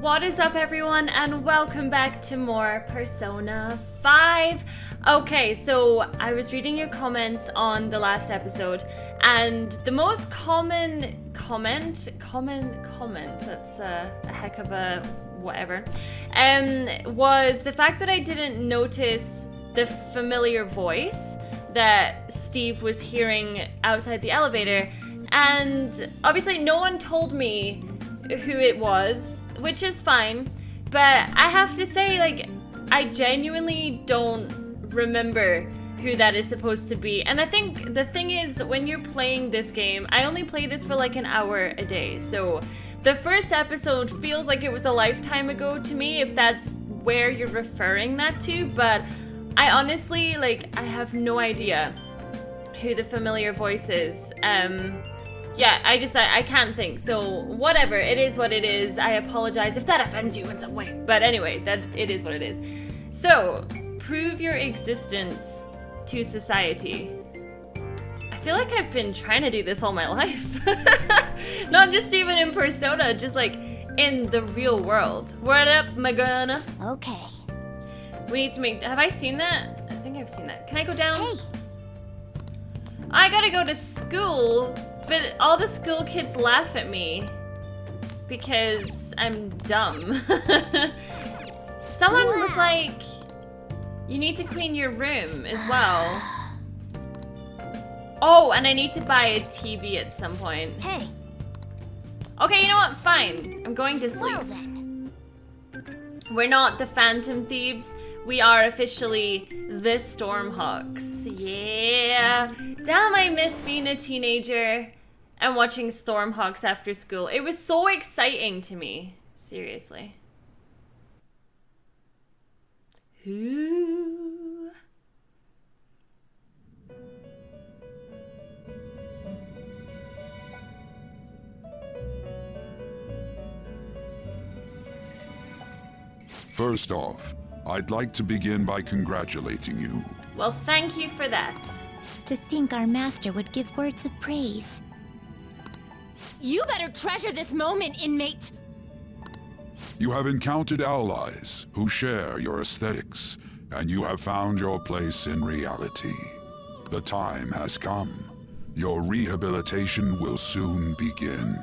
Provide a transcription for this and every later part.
What is up, everyone, and welcome back to more Persona 5. Okay, so I was reading your comments on the last episode, and the most common comment, that's a heck of a whatever, was the fact that I didn't notice the familiar voice that Steve was hearing outside the elevator, and obviously no one told me who it was, which is fine, but I have to say, like, I genuinely don't remember who that is supposed to be. And I think the thing is, when you're playing this game, I only play this for like an hour a day, so the first episode feels like it was a lifetime ago to me, if that's where you're referring that to, but I honestly, like, I have no idea who the familiar voice is. Yeah, I can't think, so whatever, it is what it is. I apologize if that offends you in some way, but anyway, that it is what it is. So, prove your existence to society. I feel like I've been trying to do this all my life. Not just even in Persona, just like in the real world. What up, Magana? Okay. We need to make, have I seen that? I think I've seen that. Can I go down? Hey. I gotta go to school, but all the school kids laugh at me because I'm dumb. Someone was like, you need to clean your room as well. Oh, and I need to buy a TV at some point. Hey. Okay, you know what? Fine. I'm going to sleep. Well then. We're not the Phantom Thieves. We are officially the Stormhawks. Yeah. Damn, I miss being a teenager and watching Stormhawks after school. It was so exciting to me. Seriously. Who? First off, I'd like to begin by congratulating you. Well, thank you for that. To think our master would give words of praise. You better treasure this moment, inmate! You have encountered allies who share your aesthetics, and you have found your place in reality. The time has come. Your rehabilitation will soon begin.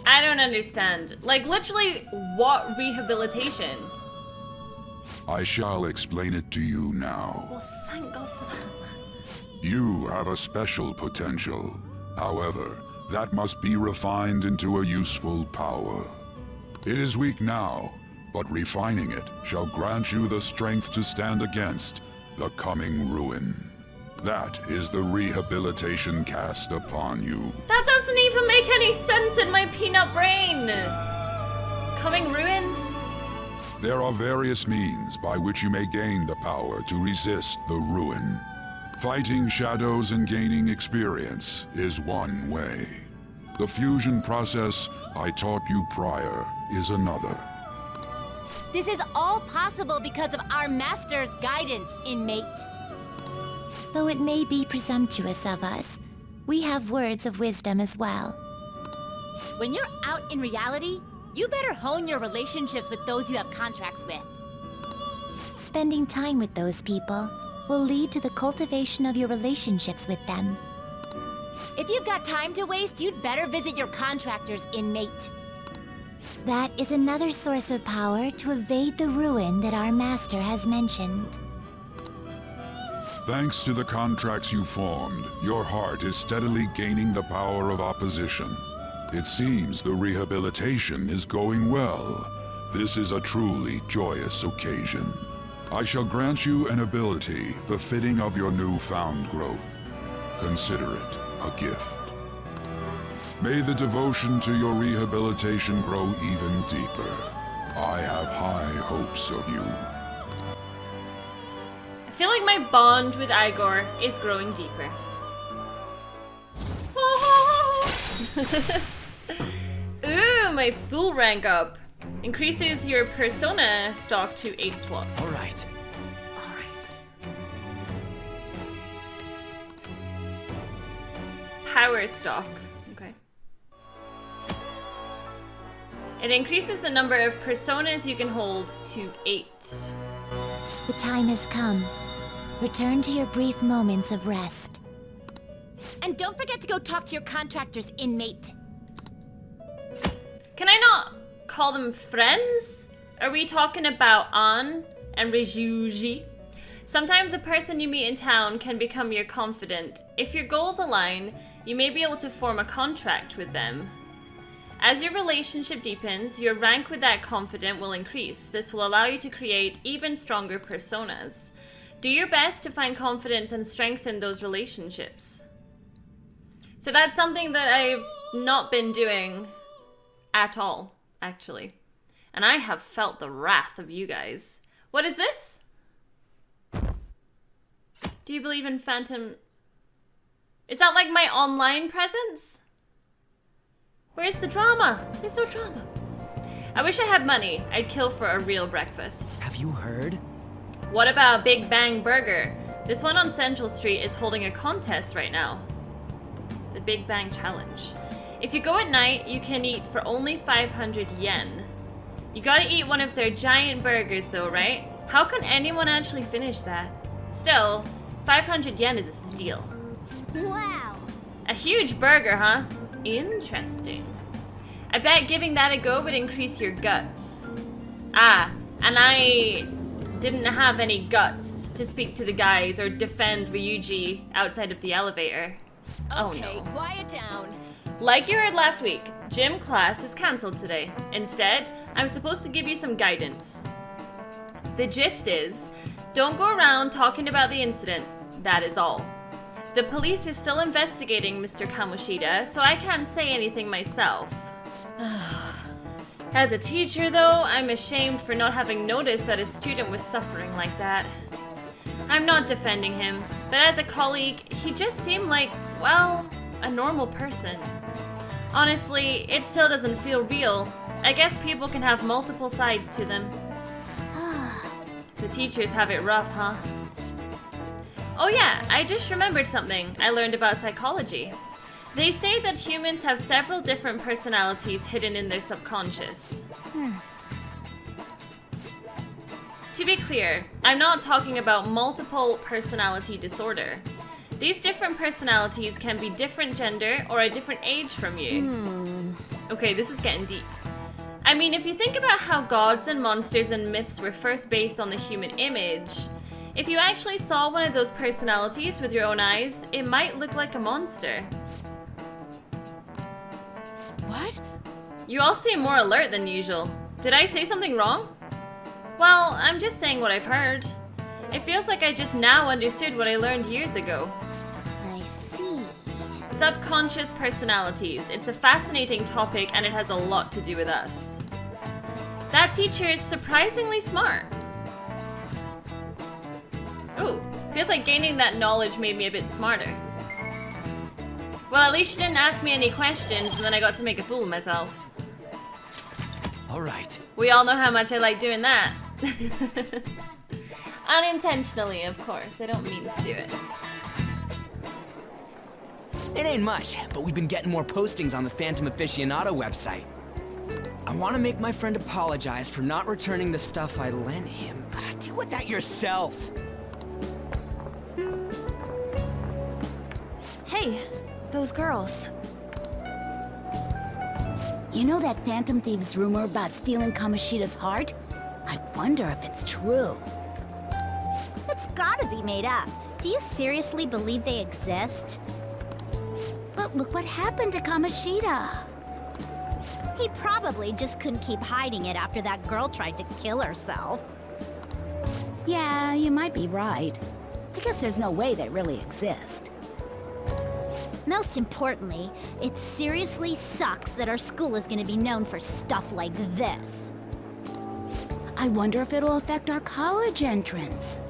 I don't understand. Like, literally, what rehabilitation? I shall explain it to you now. Well, thank God for that. You have a special potential. However, that must be refined into a useful power. It is weak now, but refining it shall grant you the strength to stand against the coming ruin. That is the rehabilitation cast upon you. That doesn't even make any sense in my peanut brain. Coming ruin? There are various means by which you may gain the power to resist the ruin. Fighting shadows and gaining experience is one way. The fusion process I taught you prior is another. This is all possible because of our master's guidance, inmate. Though it may be presumptuous of us, we have words of wisdom as well. When you're out in reality, you better hone your relationships with those you have contracts with. Spending time with those people will lead to the cultivation of your relationships with them. If you've got time to waste, you'd better visit your contractors, inmate. That is another source of power to evade the ruin that our master has mentioned. Thanks to the contracts you formed, your heart is steadily gaining the power of opposition. It seems the rehabilitation is going well. This is a truly joyous occasion. I shall grant you an ability befitting of your newfound growth. Consider it a gift. May the devotion to your rehabilitation grow even deeper. I have high hopes of you. I feel like my bond with Igor is growing deeper. Ooh, my full rank up. Increases your persona stock to 8 slots. Alright. Power stock. Okay. It increases the number of personas you can hold to 8. The time has come. Return to your brief moments of rest. And don't forget to go talk to your contractor's inmate. Can I not call them friends? Are we talking about An and Rejuji? Sometimes the person you meet in town can become your confidant. If your goals align, you may be able to form a contract with them. As your relationship deepens, your rank with that confidant will increase. This will allow you to create even stronger personas. Do your best to find confidence and strengthen those relationships. So that's something that I've not been doing at all, actually. And I have felt the wrath of you guys. What is this? Do you believe in phantom? Is that like my online presence? Where's the drama? There's no drama. I wish I had money. I'd kill for a real breakfast. Have you heard? What about Big Bang Burger? This one on Central Street is holding a contest right now. The Big Bang Challenge. If you go at night, you can eat for only 500 yen. You gotta eat one of their giant burgers though, right? How can anyone actually finish that? Still, 500 yen is a steal. Wow. A huge burger, huh? Interesting. I bet giving that a go would increase your guts. Ah, and I didn't have any guts to speak to the guys or defend Ryuji outside of the elevator. Oh no. Quiet down. Like you heard last week, gym class is cancelled today. Instead, I'm supposed to give you some guidance. The gist is, don't go around talking about the incident. That is all. The police are still investigating Mr. Kamoshida, so I can't say anything myself. As a teacher, though, I'm ashamed for not having noticed that a student was suffering like that. I'm not defending him, but as a colleague, he just seemed like, well, a normal person. Honestly, it still doesn't feel real. I guess people can have multiple sides to them. The teachers have it rough, huh? Oh yeah, I just remembered something I learned about psychology. They say that humans have several different personalities hidden in their subconscious. To be clear, I'm not talking about multiple personality disorder. These different personalities can be different gender or a different age from you. Okay, this is getting deep. I mean, if you think about how gods and monsters and myths were first based on the human image, if you actually saw one of those personalities with your own eyes, it might look like a monster. What? You all seem more alert than usual. Did I say something wrong? Well, I'm just saying what I've heard. It feels like I just now understood what I learned years ago. I see. Subconscious personalities. It's a fascinating topic and it has a lot to do with us. That teacher is surprisingly smart. Ooh, feels like gaining that knowledge made me a bit smarter. Well, at least she didn't ask me any questions and then I got to make a fool of myself. All right. We all know how much I like doing that. Unintentionally, of course. I don't mean to do it. It ain't much, but we've been getting more postings on the Phantom Aficionado website. I want to make my friend apologize for not returning the stuff I lent him. Deal with that yourself. Hey, those girls. You know that Phantom Thieves rumor about stealing Kamoshida's heart? I wonder if it's true. It's gotta be made up. Do you seriously believe they exist? But look what happened to Kamoshida. He probably just couldn't keep hiding it after that girl tried to kill herself. Yeah, you might be right. I guess there's no way they really exist. Most importantly, it seriously sucks that our school is gonna be known for stuff like this. I wonder if it'll affect our college entrance.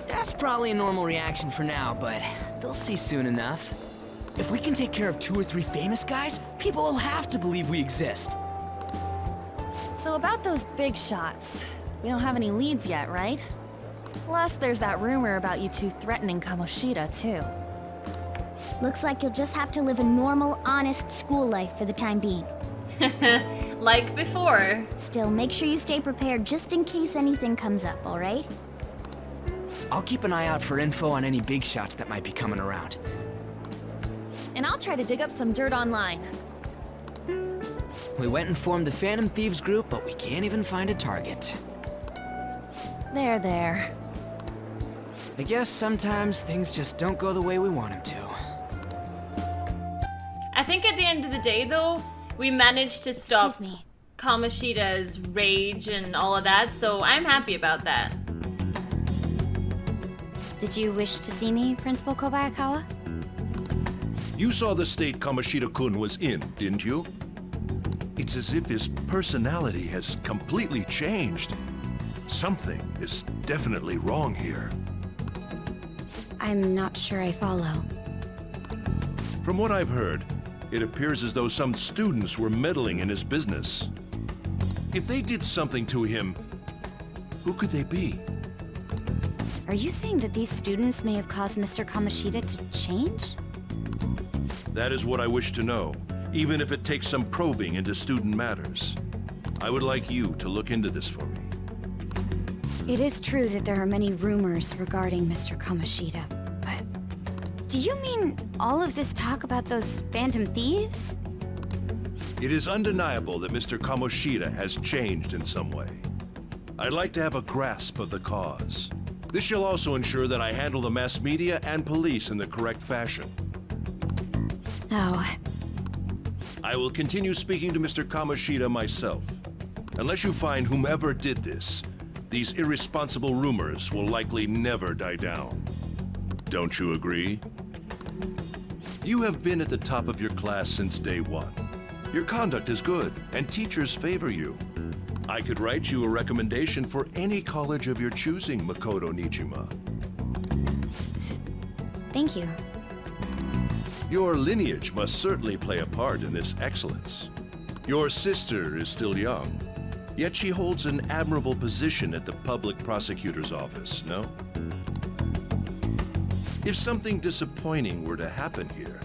That's probably a normal reaction for now, but they'll see soon enough. If we can take care of 2 or 3 famous guys, people will have to believe we exist. So about those big shots, we don't have any leads yet, right? Plus, there's that rumor about you two threatening Kamoshida, too. Looks like you'll just have to live a normal, honest school life for the time being. Like before. Still, make sure you stay prepared just in case anything comes up, alright? I'll keep an eye out for info on any big shots that might be coming around. And I'll try to dig up some dirt online. We went and formed the Phantom Thieves group, but we can't even find a target. There. I guess sometimes things just don't go the way we want them to. I think at the end of the day, though, we managed to stop Excuse me. Kamoshida's rage and all of that, so I'm happy about that. Did you wish to see me, Principal Kobayakawa? You saw the state Kamoshida-kun was in, didn't you? It's as if his personality has completely changed. Something is definitely wrong here. I'm not sure I follow. From what I've heard, it appears as though some students were meddling in his business. If they did something to him, who could they be? Are you saying that these students may have caused Mr. Kamoshida to change? That is what I wish to know, even if it takes some probing into student matters. I would like you to look into this for me. It is true that there are many rumors regarding Mr. Kamoshida, but do you mean all of this talk about those phantom thieves? It is undeniable that Mr. Kamoshida has changed in some way. I'd like to have a grasp of the cause. This shall also ensure that I handle the mass media and police in the correct fashion. Oh, I will continue speaking to Mr. Kamoshida myself. Unless you find whomever did this, these irresponsible rumors will likely never die down. Don't you agree? You have been at the top of your class since day one. Your conduct is good, and teachers favor you. I could write you a recommendation for any college of your choosing, Makoto Nijima. thank you. Your lineage must certainly play a part in this excellence. Your sister is still young, yet she holds an admirable position at the public prosecutor's office, no? If something disappointing were to happen here,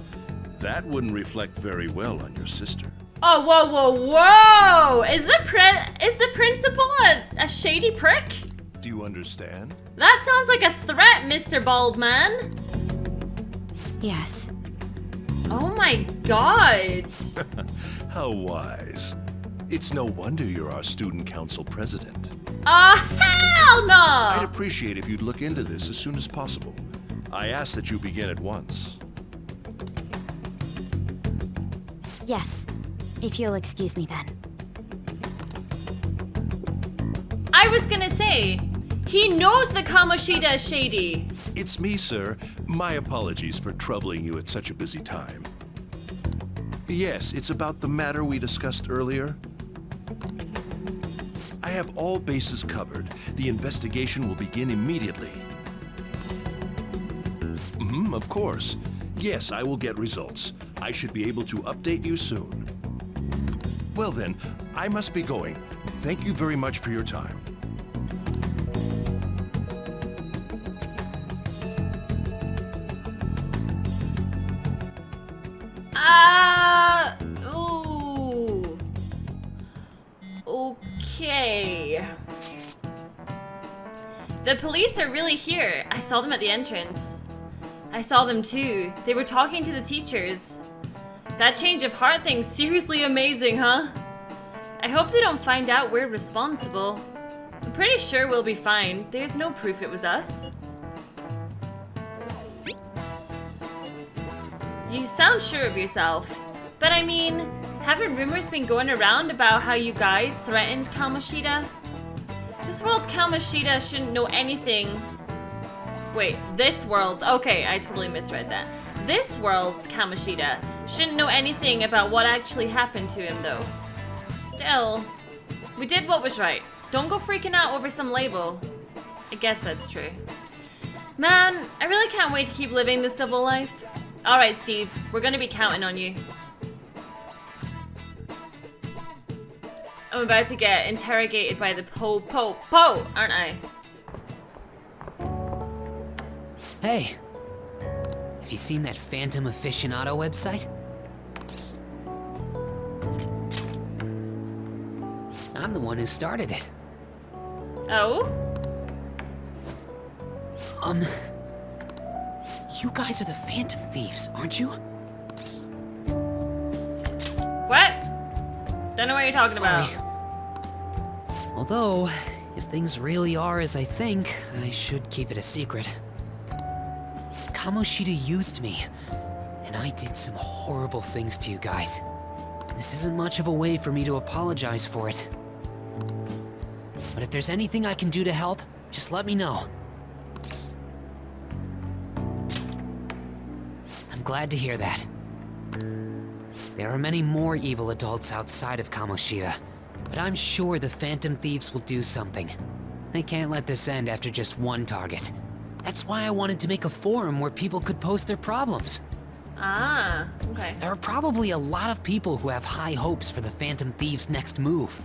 that wouldn't reflect very well on your sister. Oh, whoa! Is the principal a shady prick? Do you understand? That sounds like a threat, Mr. Baldman. Yes. Oh my god. How wise. It's no wonder you're our student council president. Hell no! I'd appreciate if you'd look into this as soon as possible. I ask that you begin at once. Yes. If you'll excuse me then. I was gonna say, he knows the Kamoshida is shady. It's me, sir. My apologies for troubling you at such a busy time. Yes, it's about the matter we discussed earlier. I have all bases covered. The investigation will begin immediately. Of course. Yes, I will get results. I should be able to update you soon. Well then, I must be going. Thank you very much for your time. Ooh. Okay. The police are really here. I saw them at the entrance. I saw them too. They were talking to the teachers. That change of heart thing's seriously amazing, huh? I hope they don't find out we're responsible. I'm pretty sure we'll be fine. There's no proof it was us. You sound sure of yourself. But I mean, haven't rumors been going around about how you guys threatened Kamoshida? This world's Kamoshida shouldn't know anything. Wait, this world's... Okay, I totally misread that. This world's Kamoshida shouldn't know anything about what actually happened to him, though. Still, we did what was right. Don't go freaking out over some label. I guess that's true. Man, I really can't wait to keep living this double life. Alright, Steve, we're gonna be counting on you. I'm about to get interrogated by the Po, aren't I? Hey. Have you seen that Phantom Aficionado website? I'm the one who started it. Oh? You guys are the Phantom Thieves, aren't you? What? Don't know what you're talking Sorry. about. Although, if things really are as I think, I should keep it a secret. Kamoshida used me, and I did some horrible things to you guys. This isn't much of a way for me to apologize for it. But if there's anything I can do to help, just let me know. I'm glad to hear that. There are many more evil adults outside of Kamoshida, but I'm sure the Phantom Thieves will do something. They can't let this end after just one target. That's why I wanted to make a forum where people could post their problems. Ah, okay. There are probably a lot of people who have high hopes for the Phantom Thieves' next move.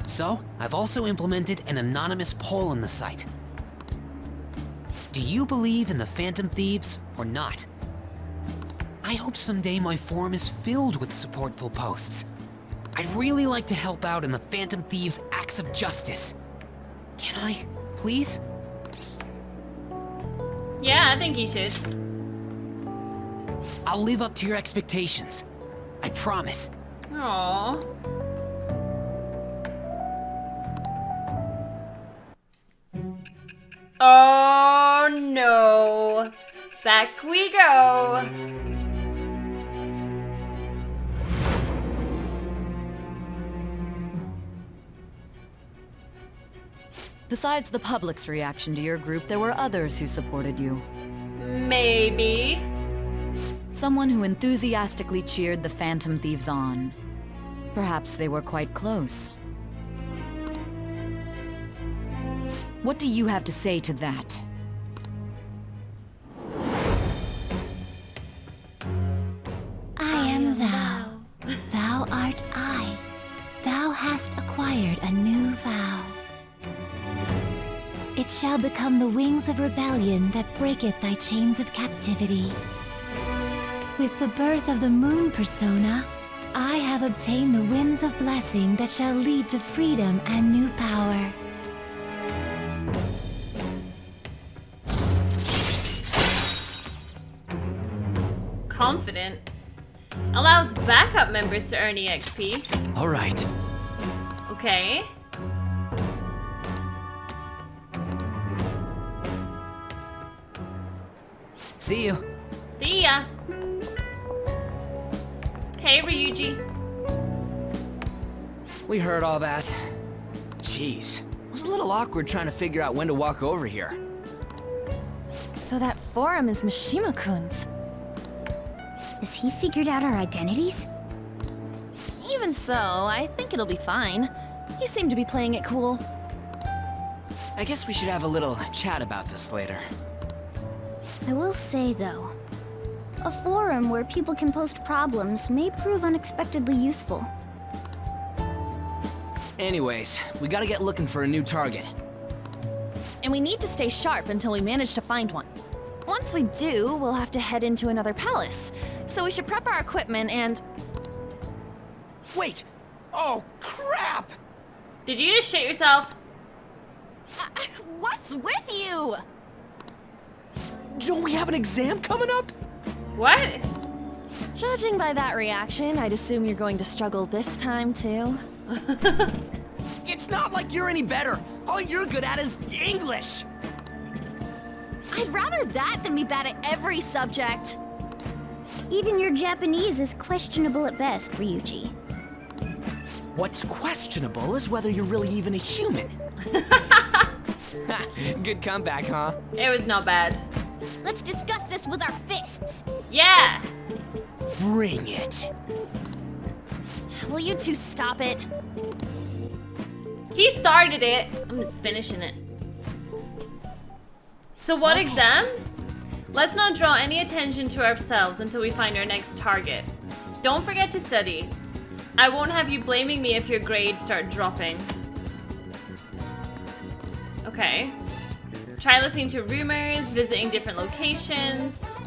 So, I've also implemented an anonymous poll on the site. Do you believe in the Phantom Thieves or not? I hope someday my forum is filled with supportful posts. I'd really like to help out in the Phantom Thieves' acts of justice. Can I, please? Yeah, I think you should. I'll live up to your expectations. I promise. Aww. Oh no. Back we go. Besides the public's reaction to your group, there were others who supported you. Maybe. Someone who enthusiastically cheered the Phantom Thieves on. Perhaps they were quite close. What do you have to say to that? I am thou. Thou art I. Thou hast acquired a new vow. It shall become the wings of rebellion that breaketh thy chains of captivity. With the birth of the moon persona, I have obtained the winds of blessing that shall lead to freedom and new power. Confident. Allows backup members to earn EXP. All right. Okay. See you. See ya. Hey, Ryuji. We heard all that. Jeez, it was a little awkward trying to figure out when to walk over here. So that forum is Mishima-kun's. Has he figured out our identities? Even so, I think it'll be fine. He seemed to be playing it cool. I guess we should have a little chat about this later. I will say, though, a forum where people can post problems may prove unexpectedly useful. Anyways, we gotta get looking for a new target. And we need to stay sharp until we manage to find one. Once we do, we'll have to head into another palace. So we should prep our equipment and... Wait! Oh, crap! Did you just shit yourself? What's with you? Don't we have an exam coming up? What? Judging by that reaction, I'd assume you're going to struggle this time, too. It's not like you're any better. All you're good at is English. I'd rather that than be bad at every subject. Even your Japanese is questionable at best, Ryuji. What's questionable is whether you're really even a human. Good comeback, huh? It was not bad. Let's discuss this with our fists. Yeah. Bring it. Will you two stop it? He started it. I'm just finishing it. So what exam? Let's not draw any attention to ourselves until we find our next target. Don't forget to study. I won't have you blaming me if your grades start dropping. Okay. Try listening to rumors, visiting different locations.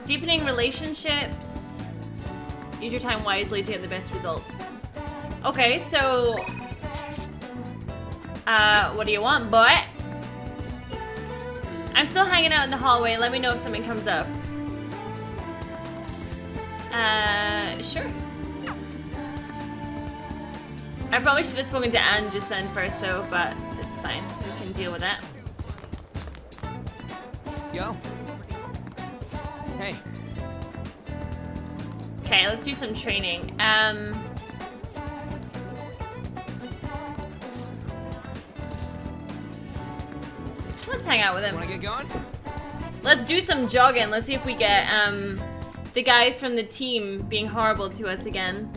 Deepening relationships. Use your time wisely to get the best results. Okay, so... what do you want, boy? I'm still hanging out in the hallway. Let me know if something comes up. Sure. I probably should have spoken to Anne just then first though, but it's fine. We can deal with that. Yo. Hey. Okay, let's do some training. Let's hang out with him. Wanna get going? Let's do some jogging. Let's see if we get the guys from the team being horrible to us again.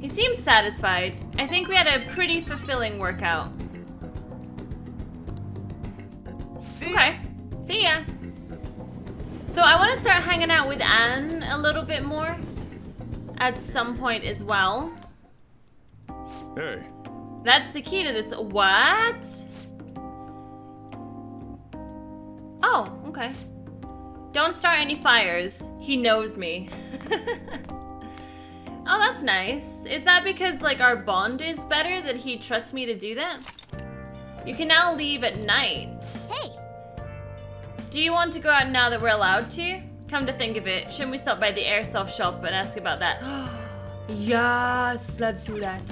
He seems satisfied. I think we had a pretty fulfilling workout. Okay. See ya. So I want to start hanging out with Anne a little bit more at some point as well. Hey. That's the key to this. What? Oh, okay. Don't start any fires. He knows me. Oh, that's nice. Is that because, like, our bond is better that he trusts me to do that? You can now leave at night. Hey! Do you want to go out now that we're allowed to? Come to think of it, shouldn't we stop by the airsoft shop and ask about that? Yes, let's do that.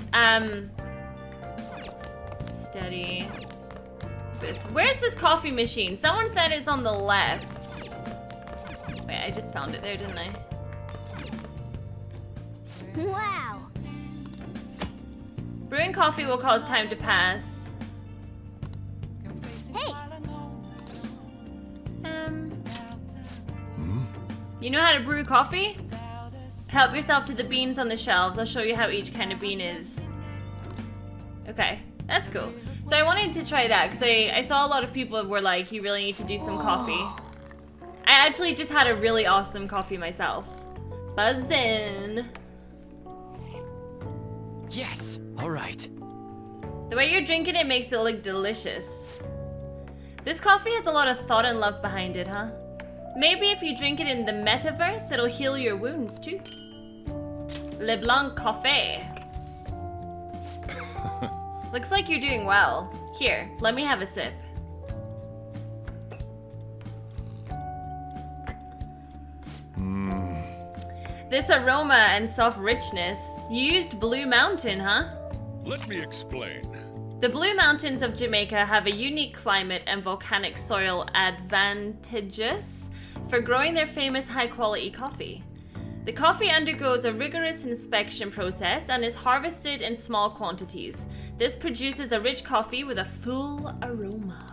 Steady. Where's this coffee machine? Someone said it's on the left. Wait, I just found it there, didn't I? Wow! Brewing coffee will cause time to pass. Hey! You know how to brew coffee? Help yourself to the beans on the shelves. I'll show you how each kind of bean is. Okay, that's cool. So I wanted to try that because I saw a lot of people were like, you really need to do some coffee. I actually just had a really awesome coffee myself. Buzzin'. Yes! Alright. The way you're drinking it makes it look delicious. This coffee has a lot of thought and love behind it, huh? Maybe if you drink it in the metaverse, it'll heal your wounds too. Leblanc coffee. Looks like you're doing well. Here, let me have a sip. This aroma and soft richness. You used Blue Mountain, huh? Let me explain. The Blue Mountains of Jamaica have a unique climate and volcanic soil advantageous for growing their famous high-quality coffee. The coffee undergoes a rigorous inspection process and is harvested in small quantities. This produces a rich coffee with a full aroma.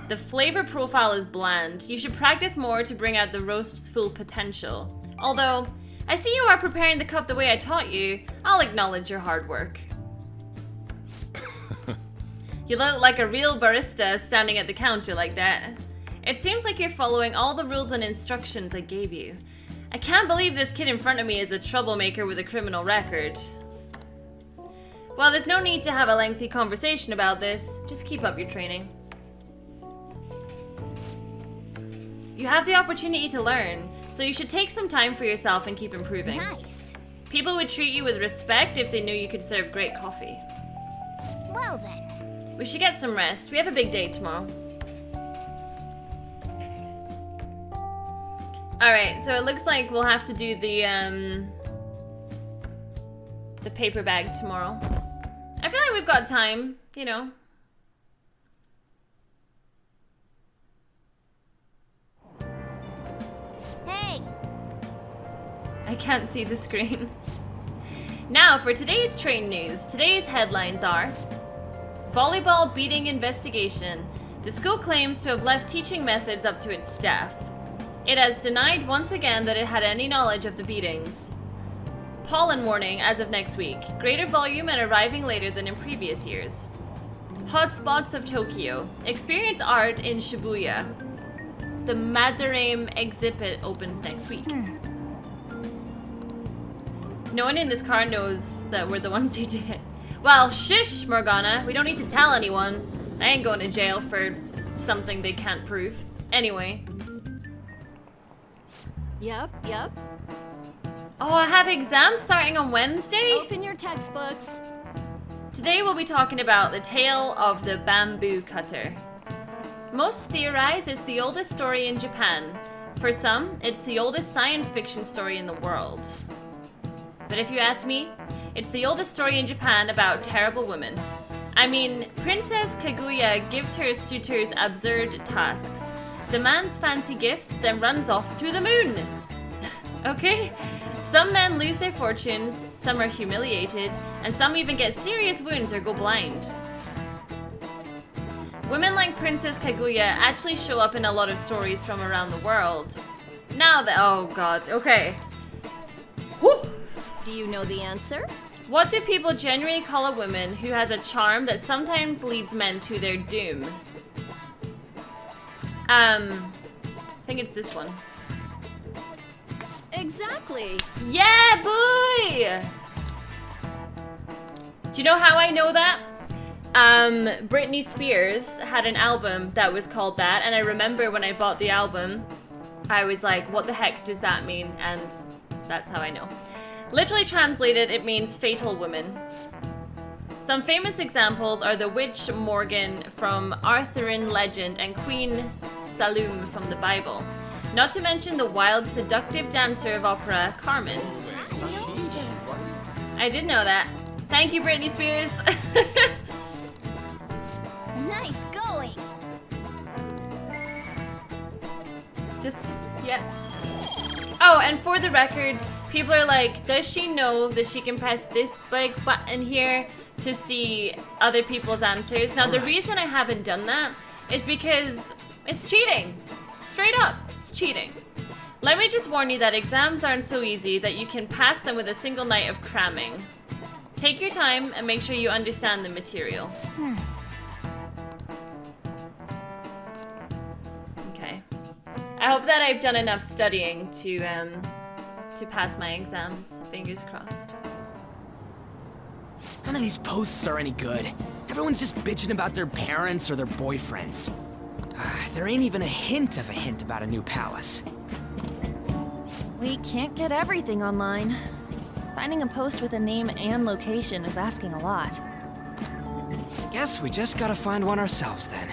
The flavor profile is bland. You should practice more to bring out the roast's full potential. Although, I see you are preparing the cup the way I taught you. I'll acknowledge your hard work. You look like a real barista standing at the counter like that. It seems like you're following all the rules and instructions I gave you. I can't believe this kid in front of me is a troublemaker with a criminal record. Well, there's no need to have a lengthy conversation about this. Just keep up your training. You have the opportunity to learn, so you should take some time for yourself and keep improving. Nice. People would treat you with respect if they knew you could serve great coffee. Well then. We should get some rest. We have a big day tomorrow. Alright, so it looks like we'll have to do the paper bag tomorrow. I feel like we've got time, you know. Hey! I can't see the screen. Now for today's train news. Today's headlines are: volleyball beating investigation. The school claims to have left teaching methods up to its staff. It has denied once again that it had any knowledge of the beatings. Pollen warning as of next week. Greater volume and arriving later than in previous years. Hotspots of Tokyo. Experience art in Shibuya. The Madarame exhibit opens next week. No one in this car knows that we're the ones who did it. Well, shush, Morgana. We don't need to tell anyone. I ain't going to jail for something they can't prove. Anyway. Yep. Oh, I have exams starting on Wednesday? Open your textbooks. Today we'll be talking about the tale of the bamboo cutter. Most theorize it's the oldest story in Japan. For some, it's the oldest science fiction story in the world. But if you ask me, it's the oldest story in Japan about terrible women. I mean, Princess Kaguya gives her suitors absurd tasks, demands fancy gifts, then runs off to the moon. Okay? Some men lose their fortunes, some are humiliated, and some even get serious wounds or go blind. Women like Princess Kaguya actually show up in a lot of stories from around the world. Now that— oh god, okay. Whew. Do you know the answer? What do people generally call a woman who has a charm that sometimes leads men to their doom? I think it's this one. Exactly. Yeah, boy! Do you know how I know that? Britney Spears had an album that was called that, and I remember when I bought the album, I was like, what the heck does that mean? And that's how I know. Literally translated, it means fatal woman. Some famous examples are the witch Morgan from Arthurian legend and Queen Saloum from the Bible. Not to mention the wild, seductive dancer of opera, Carmen. I did know that. Thank you, Britney Spears. Nice going. Just, yeah. Oh, and for the record, people are like, does she know that she can press this big button here to see other people's answers? Now, the reason I haven't done that is because it's cheating. Straight up, it's cheating. Let me just warn you that exams aren't so easy that you can pass them with a single night of cramming. Take your time and make sure you understand the material. Okay. I hope that I've done enough studying to pass my exams. Fingers crossed. None of these posts are any good. Everyone's just bitching about their parents or their boyfriends. There ain't even a hint about a new palace. We can't get everything online. Finding a post with a name and location is asking a lot. Guess we just gotta find one ourselves then.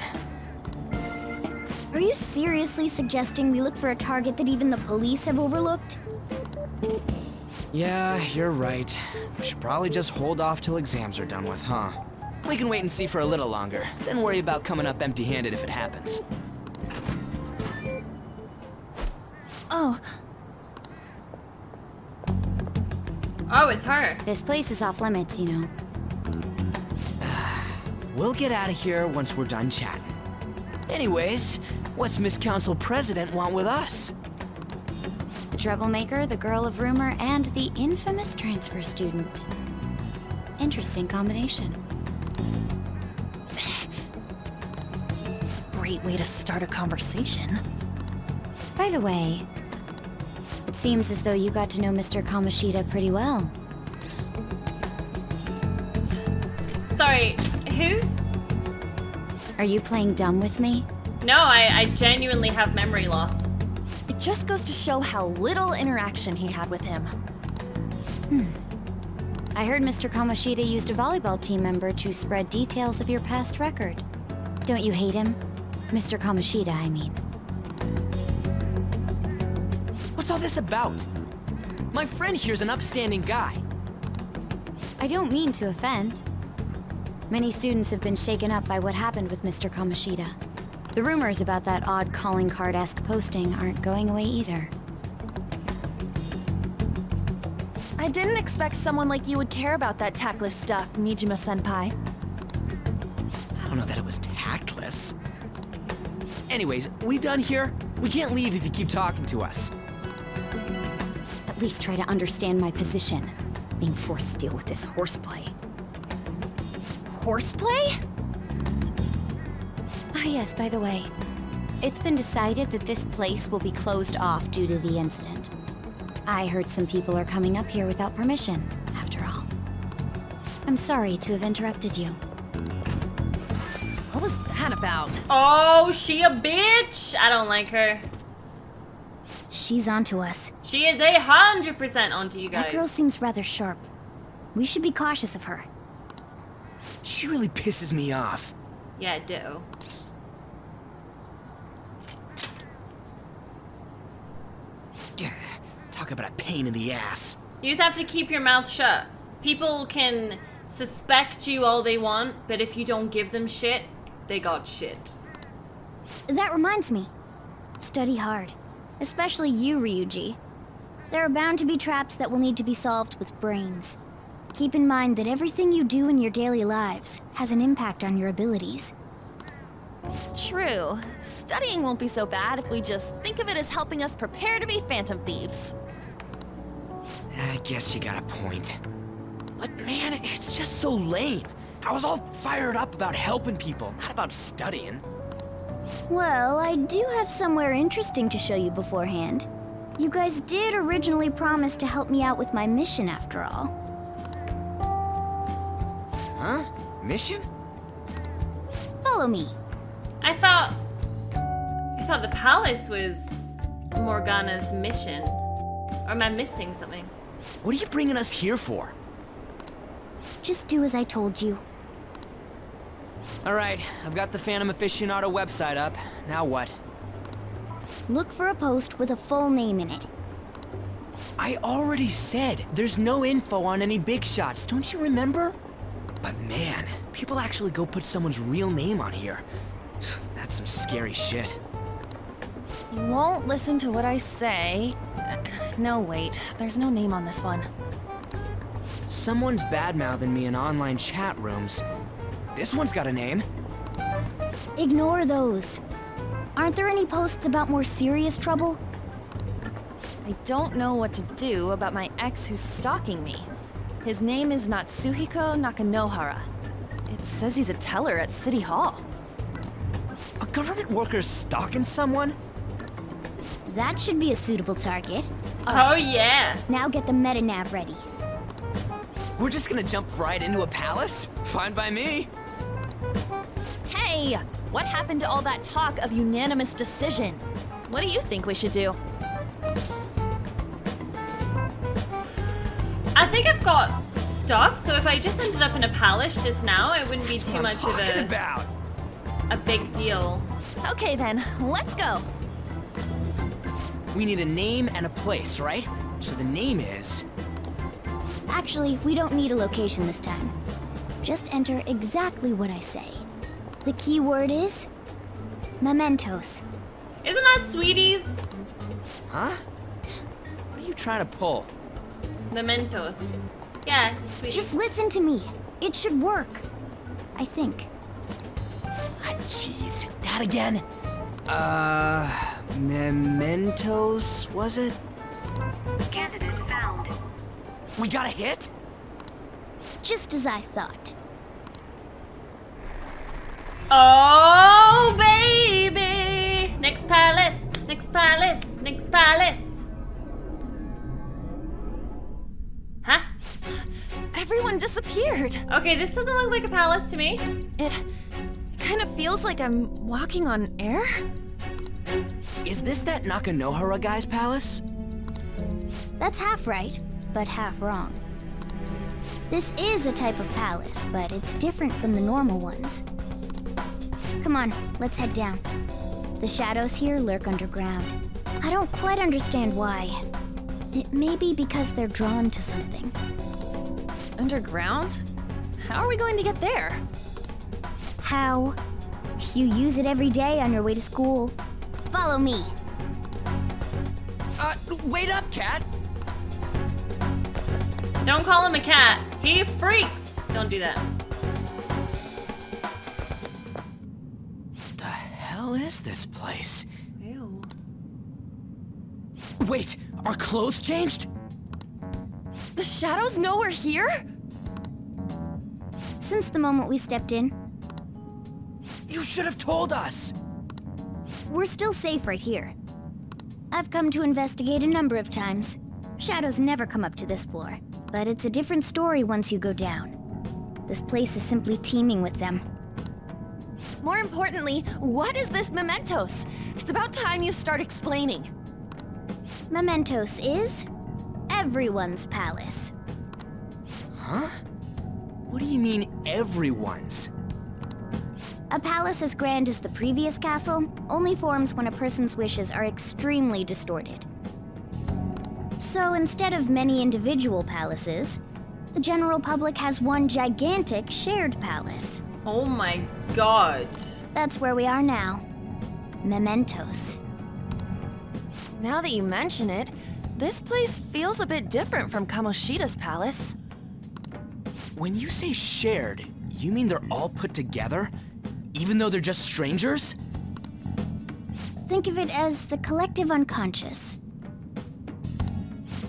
Are you seriously suggesting we look for a target that even the police have overlooked? Yeah, you're right. We should probably just hold off till exams are done with, huh? We can wait and see for a little longer, then worry about coming up empty-handed if it happens. Oh. Oh, it's her. This place is off limits, you know. We'll get out of here once we're done chatting. Anyways, what's Miss Council President want with us? The troublemaker, the girl of rumor, and the infamous transfer student. Interesting combination. Great way to start a conversation. By the way, it seems as though you got to know Mr. Kamoshida pretty well. Sorry, who? Are you playing dumb with me? No, I genuinely have memory loss. It just goes to show how little interaction he had with him. I heard Mr. Kamoshida used a volleyball team member to spread details of your past record. Don't you hate him? Mr. Kamoshida, I mean. What's all this about? My friend here's an upstanding guy. I don't mean to offend. Many students have been shaken up by what happened with Mr. Kamoshida. The rumors about that odd calling card-esque posting aren't going away either. I didn't expect someone like you would care about that tactless stuff, Mijima-senpai. I don't know that it was tactless. Anyways, we done here? We can't leave if you keep talking to us. At least try to understand my position. Being forced to deal with this horseplay. Horseplay? Ah yes, by the way. It's been decided that this place will be closed off due to the incident. I heard some people are coming up here without permission, after all. I'm sorry to have interrupted you. What was that about? about? Oh, she a bitch. I don't like her. She's onto us. She is 100% onto you guys. That girl seems rather sharp. We should be cautious of her. She really pisses me off. Yeah, ditto. Talk about a pain in the ass. You just have to keep your mouth shut. People can suspect you all they want, but if you don't give them shit, they got shit. That reminds me. Study hard. Especially you, Ryuji. There are bound to be traps that will need to be solved with brains. Keep in mind that everything you do in your daily lives has an impact on your abilities. True. Studying won't be so bad if we just think of it as helping us prepare to be phantom thieves. I guess you got a point. But man, it's just so lame. I was all fired up about helping people, not about studying. Well, I do have somewhere interesting to show you beforehand. You guys did originally promise to help me out with my mission after all. Huh? Mission? Follow me. I thought the palace was Morgana's mission. Or am I missing something? What are you bringing us here for? Just do as I told you. Alright, I've got the Phantom Aficionado website up. Now what? Look for a post with a full name in it. I already said there's no info on any big shots, don't you remember? But man, people actually go put someone's real name on here. That's some scary shit. You won't listen to what I say. No, wait. There's no name on this one. Someone's bad-mouthing me in online chat rooms. This one's got a name. Ignore those. Aren't there any posts about more serious trouble? I don't know what to do about my ex who's stalking me. His name is Natsuhiko Nakanohara. It says he's a teller at City Hall. A government worker's stalking someone? That should be a suitable target. Oh yeah. Now get the meta-nav ready. We're just gonna jump right into a palace? Fine by me. Hey! What happened to all that talk of unanimous decision? What do you think we should do? I think I've got stuff, so if I just ended up in a palace just now, it wouldn't be too much of a big deal. Okay then, let's go. We need a name and a place, right? So the name is... Actually, we don't need a location this time. Just enter exactly what I say. The key word is... Mementos. Isn't that Sweeties? Huh? What are you trying to pull? Mementos. Yeah, Sweeties. Just listen to me. It should work. I think. Ah, jeez. That again? Mementos, was it? Candidate found. We got a hit? Just as I thought. Oh, baby! Next palace, next palace, next palace. Huh? Everyone disappeared. Okay, this doesn't look like a palace to me. It kind of feels like I'm walking on air. Is this that Nakanohara guy's palace? That's half right, but half wrong. This is a type of palace, but it's different from the normal ones. Come on, let's head down. The shadows here lurk underground. I don't quite understand why. It may be because they're drawn to something. Underground? How are we going to get there? How? You use it every day on your way to school. Follow me. Wait up, cat! Don't call him a cat. He freaks. Don't do that. The hell is this place? Ew. Wait, our clothes changed? The shadows know we're here? Since the moment we stepped in, You should have told us! we're still safe right here. I've come to investigate a number of times. Shadows never come up to this floor, but it's a different story once you go down. This place is simply teeming with them. More importantly, what is this Mementos? It's about time you start explaining. Mementos is everyone's palace. Huh? What do you mean, everyone's? A palace as grand as the previous castle only forms when a person's wishes are extremely distorted. So instead of many individual palaces, the general public has one gigantic shared palace. Oh my god. That's where we are now. Mementos. Now that you mention it, this place feels a bit different from Kamoshida's palace. When you say shared, you mean they're all put together? Even though they're just strangers? Think of it as the collective unconscious.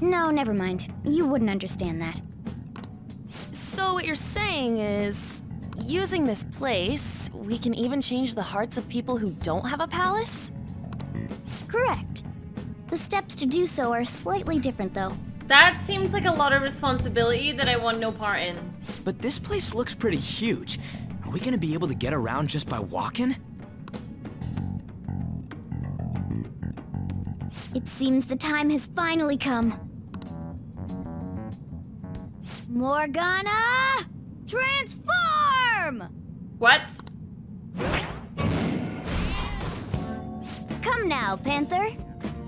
No, never mind. You wouldn't understand that. So what you're saying is, using this place, we can even change the hearts of people who don't have a palace? Correct. The steps to do so are slightly different, though. That seems like a lot of responsibility that I want no part in. But this place looks pretty huge. Are we gonna be able to get around just by walking? It seems the time has finally come. Morgana! Transform! What? Come now, Panther.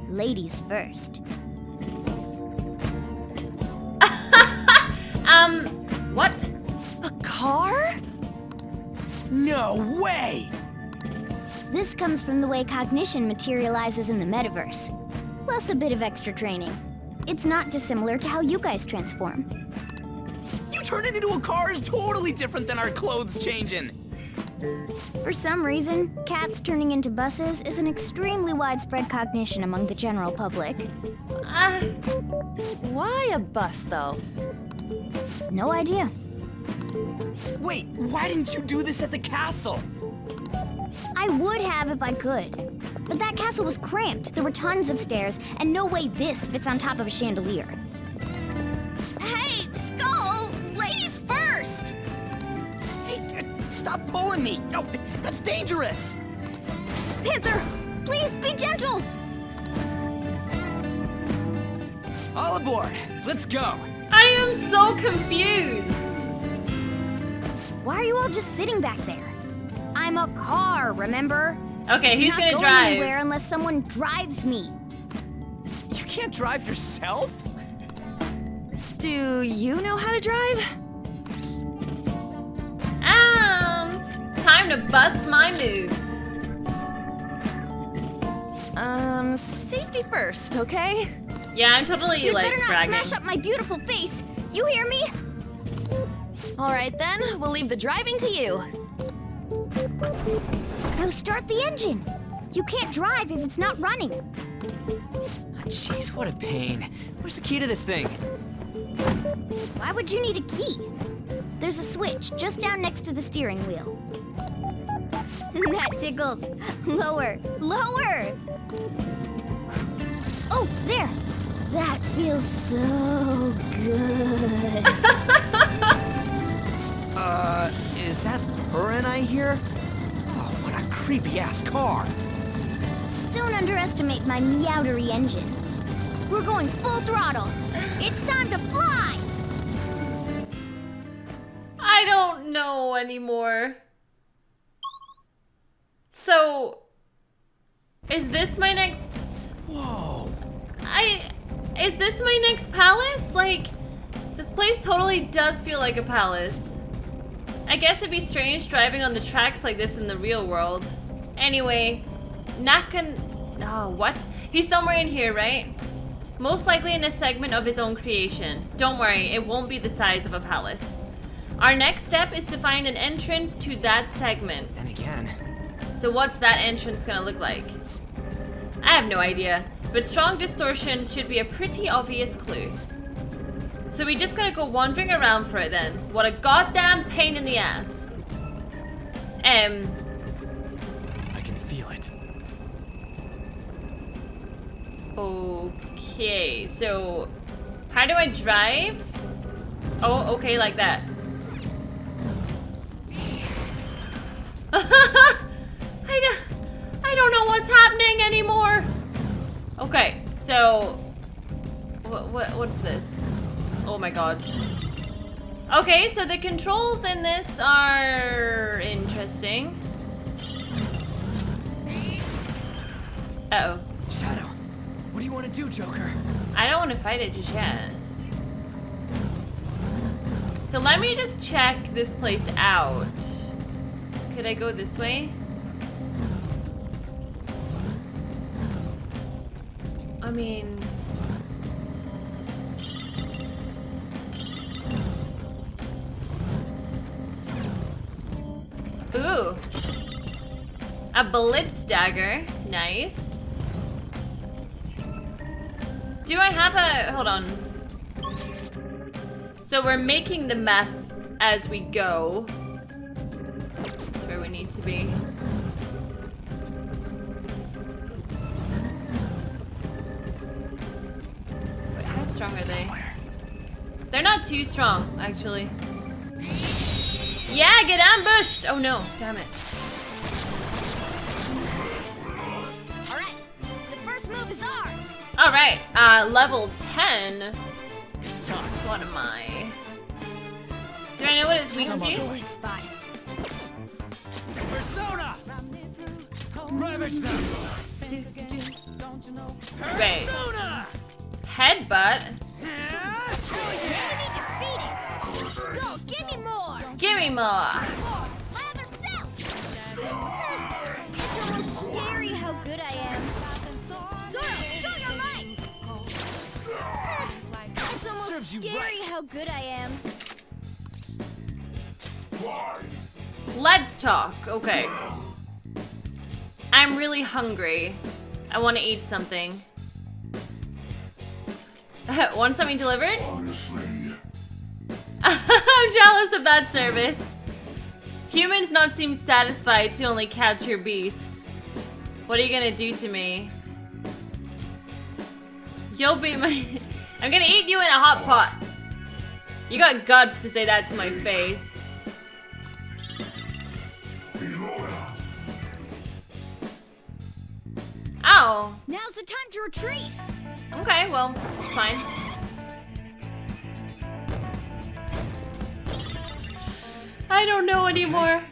Ladies first. What? A car? No way! This comes from the way cognition materializes in the metaverse, plus a bit of extra training. It's not dissimilar to how you guys transform. You turning into a car is totally different than our clothes changing. For some reason, cats turning into buses is an extremely widespread cognition among the general public. Why a bus, though? No idea. Wait, why didn't you do this at the castle? I would have if I could. But that castle was cramped. There were tons of stairs, and no way this fits on top of a chandelier. Hey, Skull! Ladies first! Hey, stop pulling me! No, that's dangerous! Panther, please be gentle! All aboard! Let's go! I am so confused. Why are you all just sitting back there? I'm a car, remember? Okay, who's I'm gonna not going drive? anywhere unless someone drives me. You can't drive yourself? Do you know how to drive? Time to bust my moves. Safety first, okay? Yeah, I'm totally You like better not bragging. smash up my beautiful face. You hear me? All right then, we'll leave the driving to you. Now start the engine. You can't drive if it's not running. Jeez, what a pain. Where's the key to this thing? Why would you need a key? There's a switch just down next to the steering wheel. That tickles. Lower, lower! Oh, there! That feels so good. Is that purring I hear? Oh, what a creepy-ass car. Don't underestimate my meowdery engine. We're going full throttle. It's time to fly! I don't know anymore. So, is this my next... Whoa. Is this my next palace? Like, this place totally does feel like a palace. I guess it'd be strange driving on the tracks like this in the real world. Anyway, oh, what? He's somewhere in here, right? Most likely in a segment of his own creation. Don't worry, it won't be the size of a palace. Our next step is to find an entrance to that segment. And again. So what's that entrance gonna look like? I have no idea, but strong distortions should be a pretty obvious clue. So we just gotta go wandering around for it then. What a goddamn pain in the ass. I can feel it. Okay, so how do I drive? Oh, okay, like that. don't know what's happening anymore. Okay, so what's this? Oh my god. Okay, so the controls in this are interesting. Uh-oh. Shadow, what do you want to do, Joker? I don't want to fight it just yet. So let me just check this place out. Could I go this way? I mean... Ooh. A blitz dagger. Nice. Do I have a... Hold on. So we're making the map as we go. That's where we need to be. Wait, how strong are they? They're not too strong, actually. Yeah, get ambushed! Oh no, damn it. Alright, the first move is ours! Alright, level 10. What am I? Do I know what it's weak to? Weak spot. Persona! Ravage them! Right. Headbutt? Enemy defeated! Go, give me more! Give me more! Lather cell! It's almost scary how good I am. Zoro, show your might! It's almost scary how good I am. Let's talk. Okay. I'm really hungry. I want to eat something. Want something delivered? Honestly, I'm jealous of that service. Humans not seem satisfied to only capture beasts. What are you gonna do to me? You'll be my... I'm gonna eat you in a hot pot. You got guts to say that to my face. Ow. Now's the time to retreat! Okay, well, fine. I don't know anymore.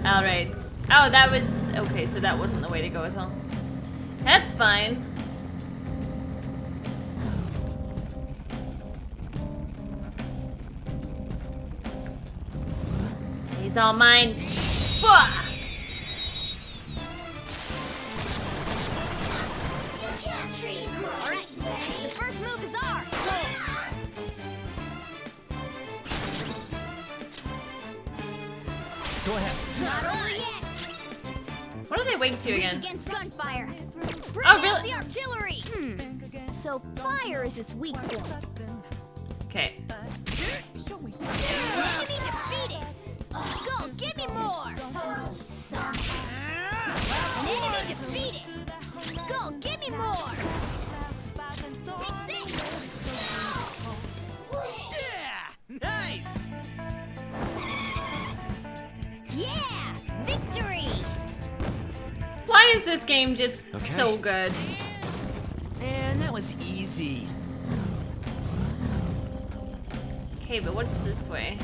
Alright. Oh, that was... Okay, so that wasn't the way to go at all. That's fine. He's all mine. Fuck! Alright, the first move is ours! Go ahead. Not over yet! What are they weak to again? Against gunfire! Bring Oh, out really? the artillery! So fire is its weak point. Okay. Enemy defeated! Go, give me more! An enemy defeated! Go, give me more! Take this! Yeah! Nice! Yeah! Victory! Why is this game just so good? And that was easy. Okay, but what's this way?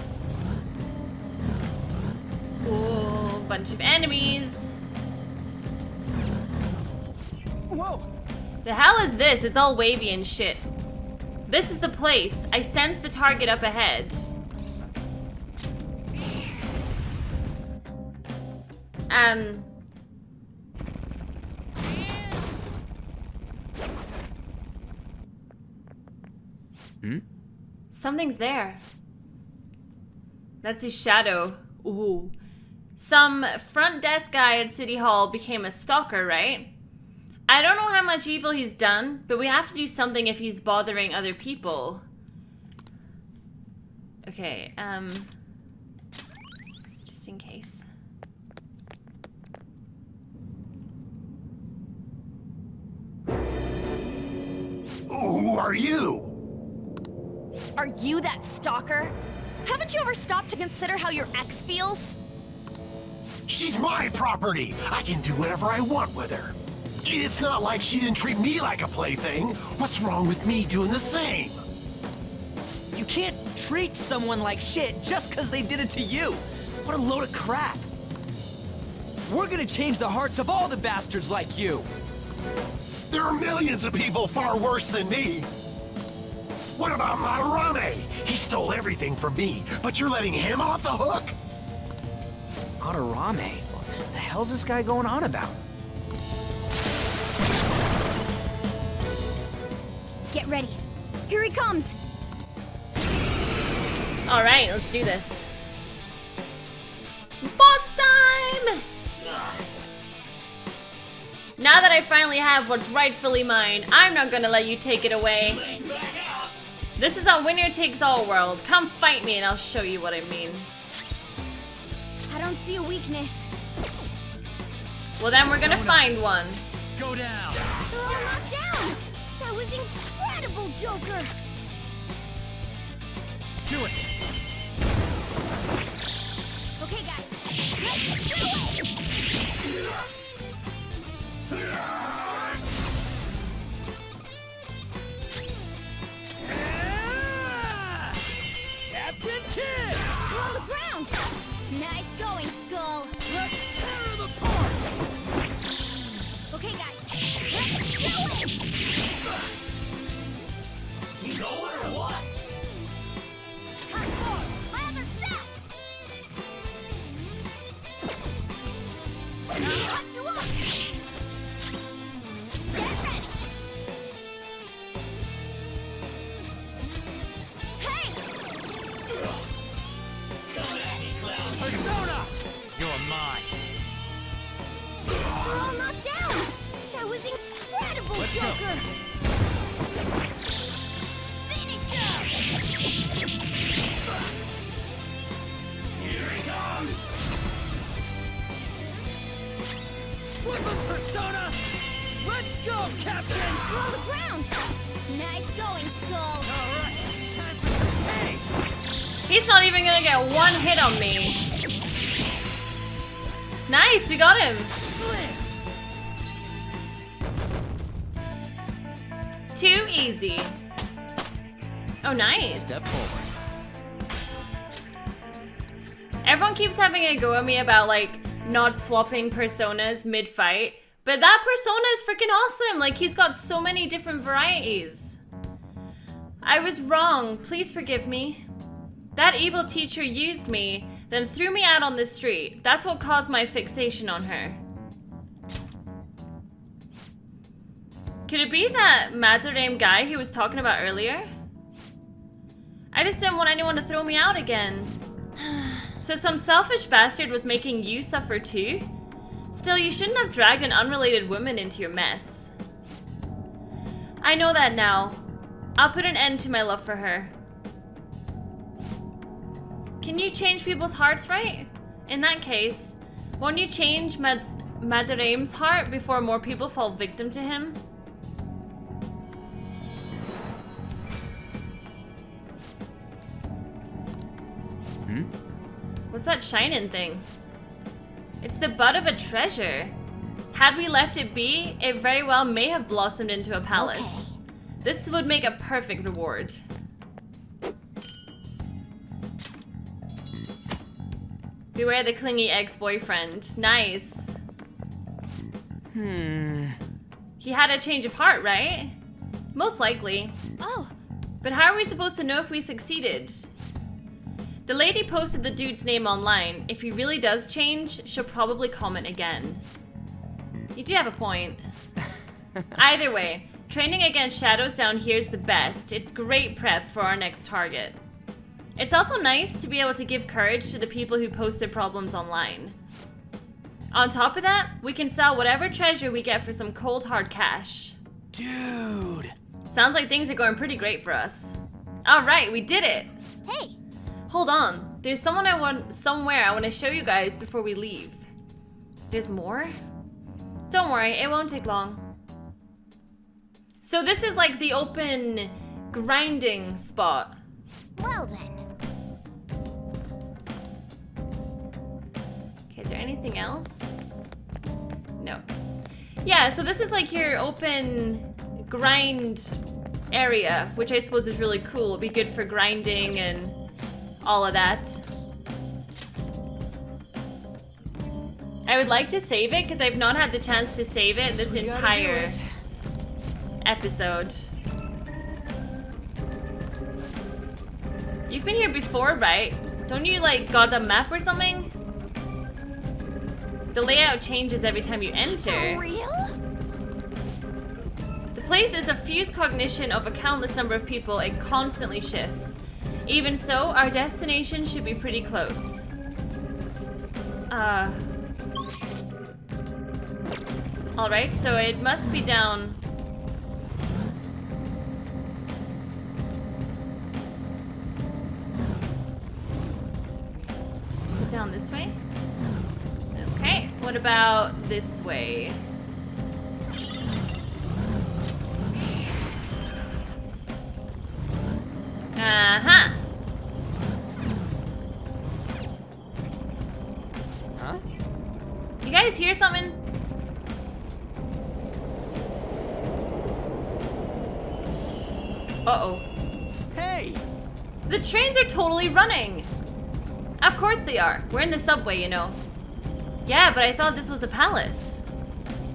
Ooh, bunch of enemies. Whoa! The hell is this? It's all wavy and shit. This is the place. I sense the target up ahead. Something's there. That's his shadow. Ooh. Some front desk guy at City Hall became a stalker, right? I don't know how much evil he's done, but we have to do something if he's bothering other people. Okay, just in case. Who are you? Are you that stalker? Haven't you ever stopped to consider how your ex feels? She's my property. I can do whatever I want with her. It's not like she didn't treat me like a plaything. What's wrong with me doing the same? You can't treat someone like shit just because they did it to you. What a load of crap. We're gonna change the hearts of all the bastards like you. There are millions of people far worse than me. What about Madarame? He stole everything from me, but you're letting him off the hook? Madarame? What the hell's this guy going on about? Get ready. Here he comes. All right, let's do this. Boss time! Now that I finally have what's rightfully mine, I'm not gonna let you take it away. This is a winner takes all world. Come fight me and I'll show you what I mean. I don't see a weakness. Well then we're gonna find one. Go down. They're all knocked down. That was incredible, Joker. Do it. Okay, guys. Let's do it. Captain Kid! We're on the ground. Nice going, Skull. Let's tear them apart! Okay, guys. Let's do it. You going or what? Time for my other set. Now cut you up. Get ready. Hey! Persona! You're mine. We're all knocked down. That was incredible, Let's go. Joker. Finish him. Here he comes! Flip him, Persona! Let's go, Captain! We're on the ground. Nice going, Skull. Alright, time for some pain! He's not even gonna get one hit on me. Nice, we got him. Slam! Too easy. Oh, nice. Step forward. Everyone keeps having a go at me about like not swapping personas mid-fight, but that persona is freaking awesome. Like he's got so many different varieties. I was wrong. Please forgive me. That evil teacher used me, then threw me out on the street. That's what caused my fixation on her. Could it be that Madarame guy he was talking about earlier? I just didn't want anyone to throw me out again. So some selfish bastard was making you suffer too? Still, you shouldn't have dragged an unrelated woman into your mess. I know that now. I'll put an end to my love for her. Can you change people's hearts, right? In that case, won't you change Madarame's heart before more people fall victim to him? What's that shining thing? It's the bud of a treasure. Had we left it be, it very well may have blossomed into a palace. Okay. This would make a perfect reward. Beware the clingy ex-boyfriend. Nice. He had a change of heart, right? Most likely. Oh, But how are we supposed to know if we succeeded? The lady posted the dude's name online. If he really does change, she'll probably comment again. You do have a point. Either way, training against shadows down here is the best. It's great prep for our next target. It's also nice to be able to give courage to the people who post their problems online. On top of that, we can sell whatever treasure we get for some cold hard cash. Dude! Sounds like things are going pretty great for us. Alright, we did it! hey. Hold on, there's somewhere I want to show you guys before we leave. There's more? Don't worry, it won't take long. So this is like the open grinding spot. Well then. Okay, is there anything anything else? No. Yeah, so this is like your open grind area, which I suppose is really cool. It'd be good for grinding and all of that. I would like to save it because I've not had the chance to save it this entire episode. You've been here before, right? Don't you like got a map or something? The layout changes every time you enter. For real? The place is a fused cognition of a countless number of people. It constantly shifts. Even so, our destination should be pretty close. Alright, so it must be down. Is it down this way? Okay, what about this way? Uh-huh. Huh? You guys hear something? Uh-oh. Hey! The trains are totally running! Of course they are. We're in the subway, you know. Yeah, but I thought this was a palace.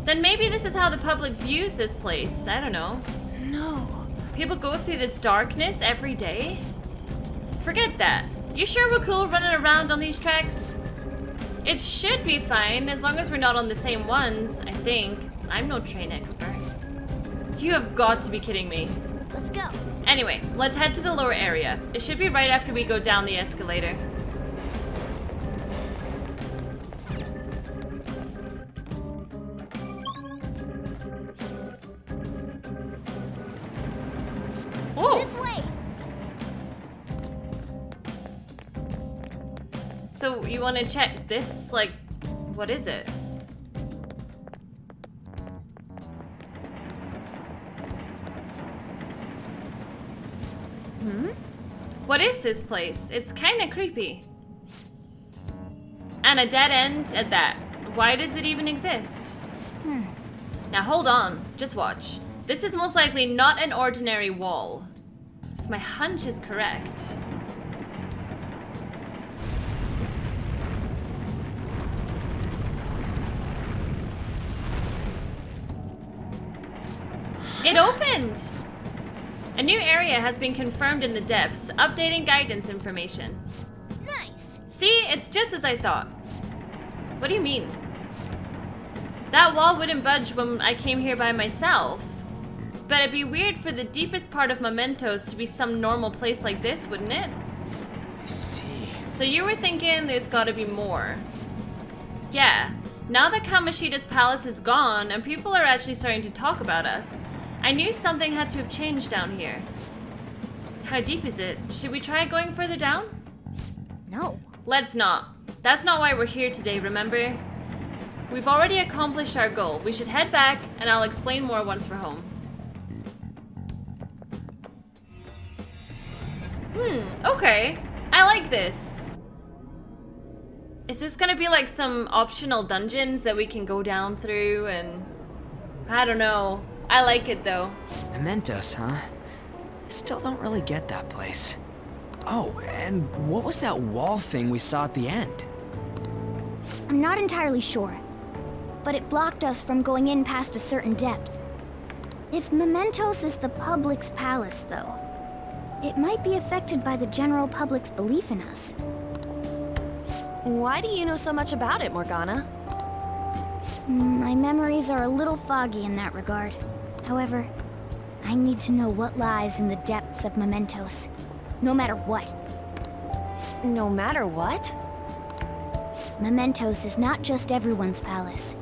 Then maybe this is how the public views this place. I don't know. No. People go through this darkness every day? Forget that. You sure we're cool running around on these tracks? It should be fine, as long as we're not on the same ones, I think. I'm no train expert. You have got to be kidding me. Let's go. Anyway, let's head to the lower area. It should be right after we go down the escalator. Whoa! This way. So you want to check this? Like, what is it? What is this place? It's kind of creepy. And a dead end at that. Why does it even exist? Now hold on, just watch. This is most likely not an ordinary wall. If my hunch is correct. It opened! A new area has been confirmed in the depths, updating guidance information. Nice. See, it's just as I thought. What do you mean? That wall wouldn't budge when I came here by myself. But it'd be weird for the deepest part of Mementos to be some normal place like this, wouldn't it? I see. So you were thinking there's gotta be more. Yeah, now that Kamoshida's palace is gone and people are actually starting to talk about us, I knew something had to have changed down here. How deep is it? Should we try going further down? No. Let's not. That's not why we're here today, remember? We've already accomplished our goal. We should head back, and I'll explain more once we're home. Okay. I like this. Is this gonna be like some optional dungeons that we can go down through and... I don't know. I like it though. Mementos, huh? Still don't really get that place. Oh, and what was that wall thing we saw at the end? I'm not entirely sure, but it blocked us from going in past a certain depth. If Mementos is the public's palace, though, it might be affected by the general public's belief in us. Why do you know so much about it, Morgana? My memories are a little foggy in that regard. However, I need to know what lies in the depths of Mementos, no matter what. No matter what? Mementos is not just everyone's palace.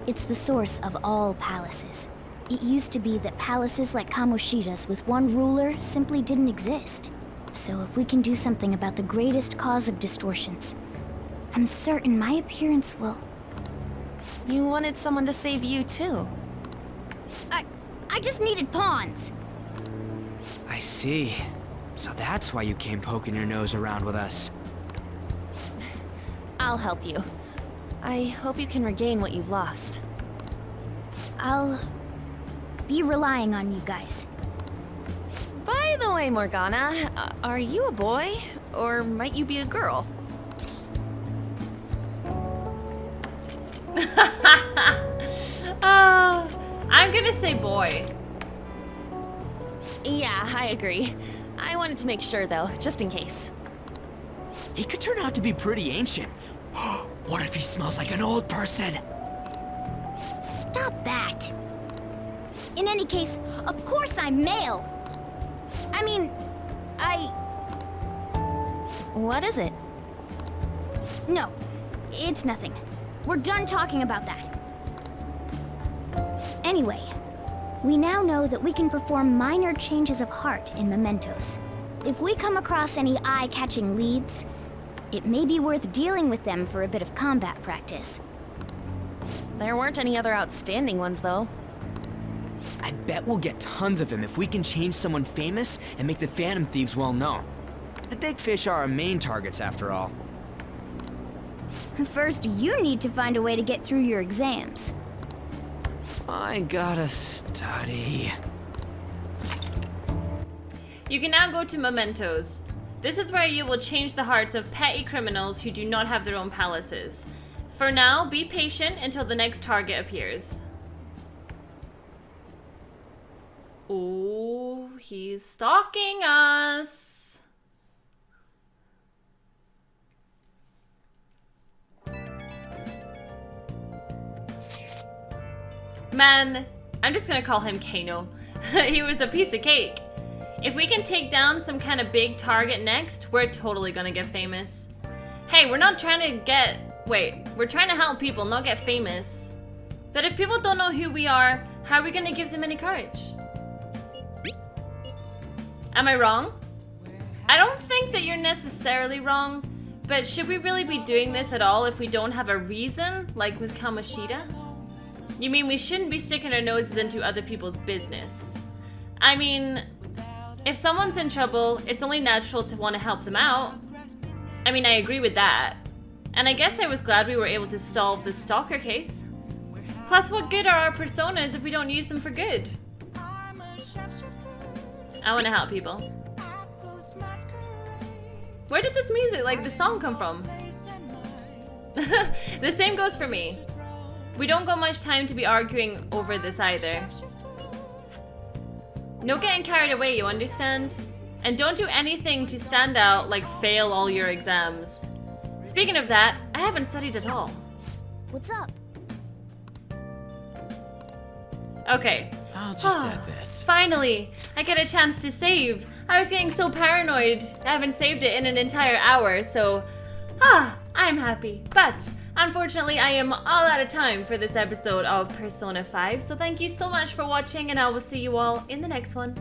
It's the source of all palaces. It used to be that palaces like Kamoshida's with one ruler simply didn't exist. So if we can do something about the greatest cause of distortions, I'm certain my appearance will... You wanted someone to save you, too. I just needed pawns. I see. So that's why you came poking your nose around with us. I'll help you. I hope you can regain what you've lost. I'll be relying on you guys. By the way, Morgana, are you a boy? Or might you be a girl? I'm gonna say boy. Yeah, I agree. I wanted to make sure though, just in case. He could turn out to be pretty ancient. What if he smells like an old person? Stop that! In any case, of course I'm male! I mean, What is it? No, it's nothing. We're done talking about that. Anyway, we now know that we can perform minor changes of heart in Mementos. If we come across any eye-catching leads, it may be worth dealing with them for a bit of combat practice. There weren't any other outstanding ones though. I bet we'll get tons of them if we can change someone famous and make the Phantom Thieves well known. The big fish are our main targets after all. First, you need to find a way to get through your exams. I gotta study. You can now go to Mementos. This is where you will change the hearts of petty criminals who do not have their own palaces. For now, be patient until the next target appears. Oh, he's stalking us. Man, I'm just gonna call him Kano. He was a piece of cake. If we can take down some kind of big target next, we're totally gonna get famous. Hey, we're not trying to we're trying to help people, not get famous. But if people don't know who we are, how are we gonna give them any courage? Am I wrong? I don't think that you're necessarily wrong, but should we really be doing this at all if we don't have a reason, like with Kamoshida? You mean we shouldn't be sticking our noses into other people's business? I mean, if someone's in trouble, it's only natural to want to help them out. I mean, I agree with that. And I guess I was glad we were able to solve the stalker case. Plus, what good are our personas if we don't use them for good? I want to help people. Where did this music, like the song, come from? The same goes for me. We don't got much time to be arguing over this either. No getting carried away, you understand? And don't do anything to stand out, like fail all your exams. Speaking of that, I haven't studied at all. What's up? Okay. I'll just add this. Finally, I get a chance to save. I was getting so paranoid. I haven't saved it in an entire hour, so I'm happy. But unfortunately, I am all out of time for this episode of Persona 5, so thank you so much for watching, and I will see you all in the next one.